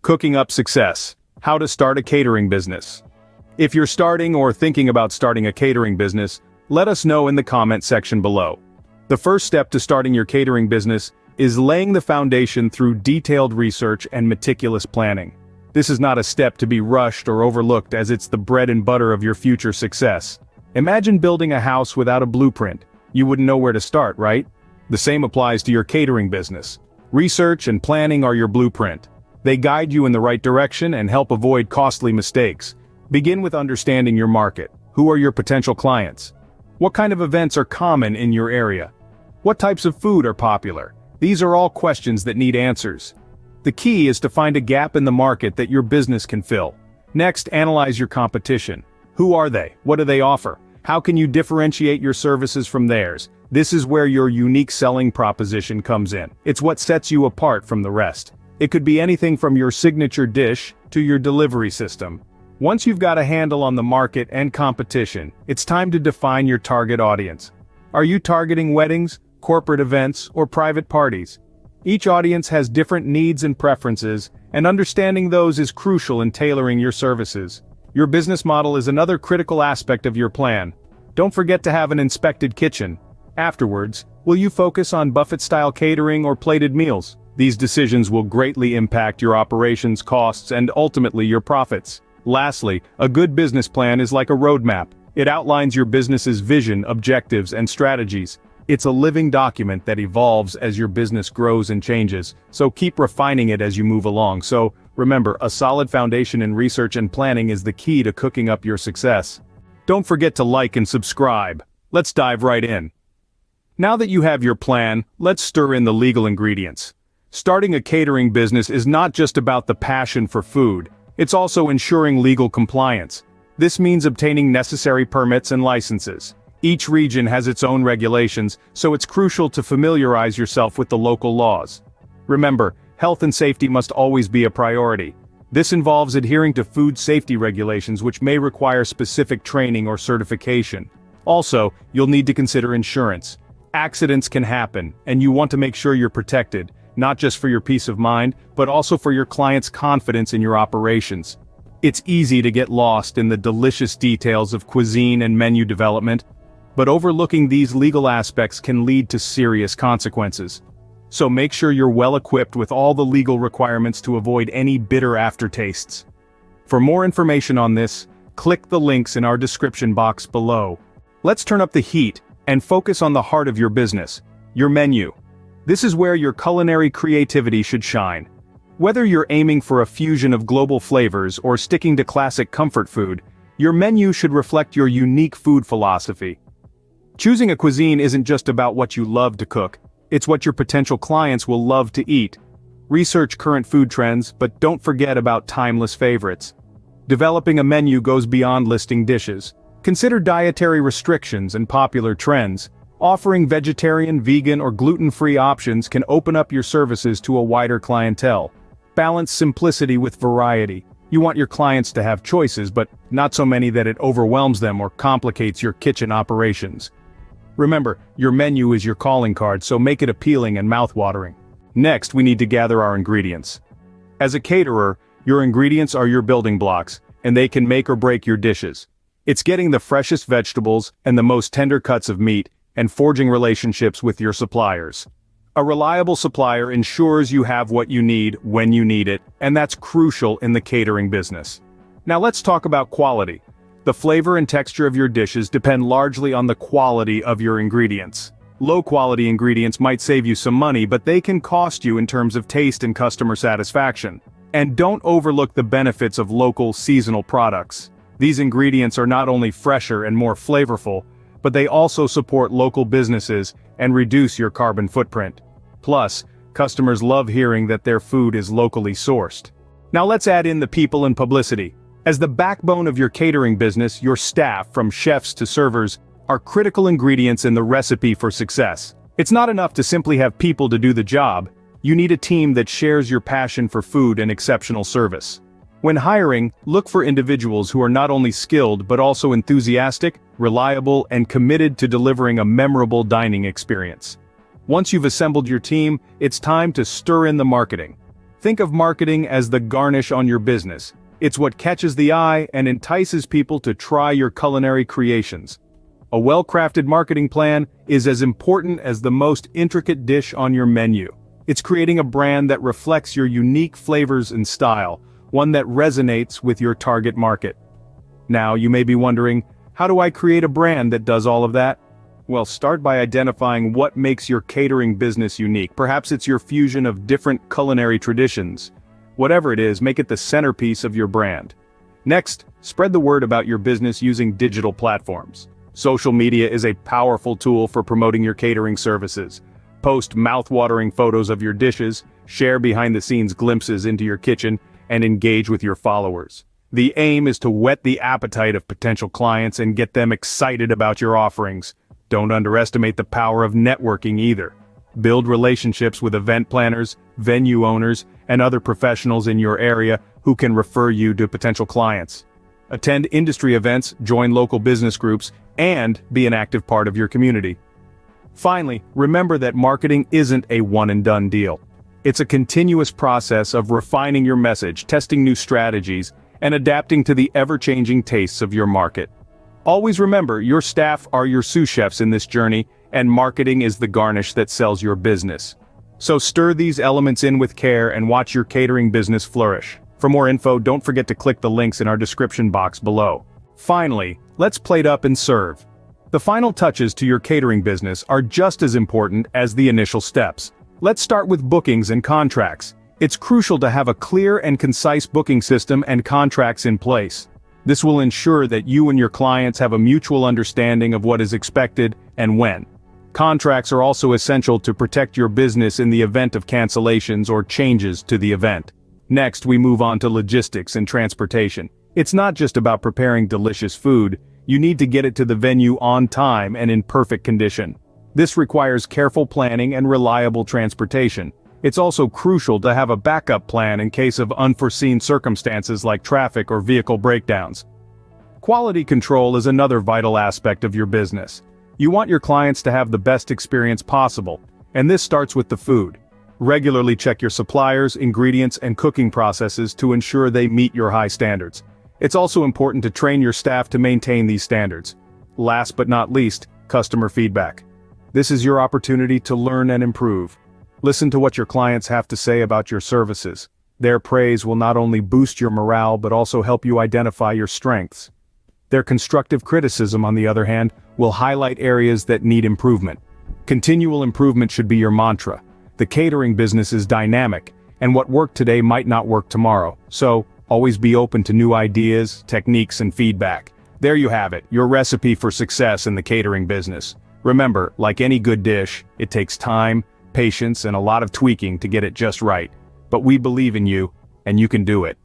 Cooking up success. How to start a catering business. If you're starting or thinking about starting a catering business, let us know in the comment section below. The first step to starting your catering business is laying the foundation through detailed research and meticulous planning. This is not a step to be rushed or overlooked, as it's the bread and butter of your future success. Imagine building a house without a blueprint. You wouldn't know where to start, right? The same applies to your catering business. Research and planning are your blueprint. They guide you in the right direction and help avoid costly mistakes. Begin with understanding your market. Who are your potential clients? What kind of events are common in your area? What types of food are popular? These are all questions that need answers. The key is to find a gap in the market that your business can fill. Next, analyze your competition. Who are they? What do they offer? How can you differentiate your services from theirs? This is where your unique selling proposition comes in. It's what sets you apart from the rest. It could be anything from your signature dish to your delivery system. Once you've got a handle on the market and competition, it's time to define your target audience. Are you targeting weddings, corporate events, or private parties? Each audience has different needs and preferences, and understanding those is crucial in tailoring your services. Your business model is another critical aspect of your plan. Don't forget to have an inspected kitchen. Afterwards, will you focus on buffet-style catering or plated meals? These decisions will greatly impact your operations costs and ultimately your profits. Lastly, a good business plan is like a roadmap. It outlines your business's vision, objectives, and strategies. It's a living document that evolves as your business grows and changes, so keep refining it as you move along. So, remember, a solid foundation in research and planning is the key to cooking up your success. Don't forget to like and subscribe. Let's dive right in. Now that you have your plan, let's stir in the legal ingredients. Starting a catering business is not just about the passion for food, it's also ensuring legal compliance. This means obtaining necessary permits and licenses. Each region has its own regulations, so it's crucial to familiarize yourself with the local laws. Remember, health and safety must always be a priority. This involves adhering to food safety regulations, which may require specific training or certification. Also, you'll need to consider insurance. Accidents can happen, and you want to make sure you're protected, not just for your peace of mind, but also for your client's confidence in your operations. It's easy to get lost in the delicious details of cuisine and menu development, but overlooking these legal aspects can lead to serious consequences. So make sure you're well equipped with all the legal requirements to avoid any bitter aftertastes. For more information on this, click the links in our description box below. Let's turn up the heat and focus on the heart of your business, your menu. This is where your culinary creativity should shine. Whether you're aiming for a fusion of global flavors or sticking to classic comfort food, your menu should reflect your unique food philosophy. Choosing a cuisine isn't just about what you love to cook, it's what your potential clients will love to eat. Research current food trends, but don't forget about timeless favorites. Developing a menu goes beyond listing dishes. Consider dietary restrictions and popular trends. Offering vegetarian, vegan, or gluten-free options can open up your services to a wider clientele. Balance simplicity with variety. You want your clients to have choices, but not so many that it overwhelms them or complicates your kitchen operations. Remember, your menu is your calling card, so make it appealing and mouthwatering. Next, we need to gather our ingredients. As a caterer, your ingredients are your building blocks, and they can make or break your dishes. It's getting the freshest vegetables and the most tender cuts of meat, and forging relationships with your suppliers. A reliable supplier ensures you have what you need when you need it, and that's crucial in the catering business. Now let's talk about quality. The flavor and texture of your dishes depend largely on the quality of your ingredients. Low-quality ingredients might save you some money, but they can cost you in terms of taste and customer satisfaction. And don't overlook the benefits of local, seasonal products. These ingredients are not only fresher and more flavorful, but they also support local businesses and reduce your carbon footprint. Plus, customers love hearing that their food is locally sourced. Now let's add in the people and publicity. As the backbone of your catering business, your staff, from chefs to servers, are critical ingredients in the recipe for success. It's not enough to simply have people to do the job. You need a team that shares your passion for food and exceptional service. When hiring, look for individuals who are not only skilled but also enthusiastic, reliable, and committed to delivering a memorable dining experience. Once you've assembled your team, it's time to stir in the marketing. Think of marketing as the garnish on your business. It's what catches the eye and entices people to try your culinary creations. A well-crafted marketing plan is as important as the most intricate dish on your menu. It's creating a brand that reflects your unique flavors and style, one that resonates with your target market. Now, you may be wondering, how do I create a brand that does all of that? Well, start by identifying what makes your catering business unique. Perhaps it's your fusion of different culinary traditions. Whatever it is, make it the centerpiece of your brand. Next, spread the word about your business using digital platforms. Social media is a powerful tool for promoting your catering services. Post mouth-watering photos of your dishes, share behind-the-scenes glimpses into your kitchen, and engage with your followers. The aim is to whet the appetite of potential clients and get them excited about your offerings. Don't underestimate the power of networking either. Build relationships with event planners, venue owners, and other professionals in your area who can refer you to potential clients. Attend industry events, join local business groups, and be an active part of your community. Finally, remember that marketing isn't a one-and-done deal. It's a continuous process of refining your message, testing new strategies, and adapting to the ever-changing tastes of your market. Always remember, your staff are your sous chefs in this journey, and marketing is the garnish that sells your business. So stir these elements in with care and watch your catering business flourish. For more info, don't forget to click the links in our description box below. Finally, let's plate up and serve. The final touches to your catering business are just as important as the initial steps. Let's start with bookings and contracts. It's crucial to have a clear and concise booking system and contracts in place. This will ensure that you and your clients have a mutual understanding of what is expected and when. Contracts are also essential to protect your business in the event of cancellations or changes to the event. Next, we move on to logistics and transportation. It's not just about preparing delicious food, you need to get it to the venue on time and in perfect condition. This requires careful planning and reliable transportation. It's also crucial to have a backup plan in case of unforeseen circumstances like traffic or vehicle breakdowns. Quality control is another vital aspect of your business. You want your clients to have the best experience possible, and this starts with the food. Regularly check your suppliers, ingredients, and cooking processes to ensure they meet your high standards. It's also important to train your staff to maintain these standards. Last but not least, customer feedback. This is your opportunity to learn and improve. Listen to what your clients have to say about your services. Their praise will not only boost your morale but also help you identify your strengths. Their constructive criticism, on the other hand, will highlight areas that need improvement. Continual improvement should be your mantra. The catering business is dynamic, and what worked today might not work tomorrow, so always be open to new ideas, techniques, and feedback. There you have it, your recipe for success in the catering business. Remember, like any good dish, it takes time, patience, and a lot of tweaking to get it just right. But we believe in you, and you can do it.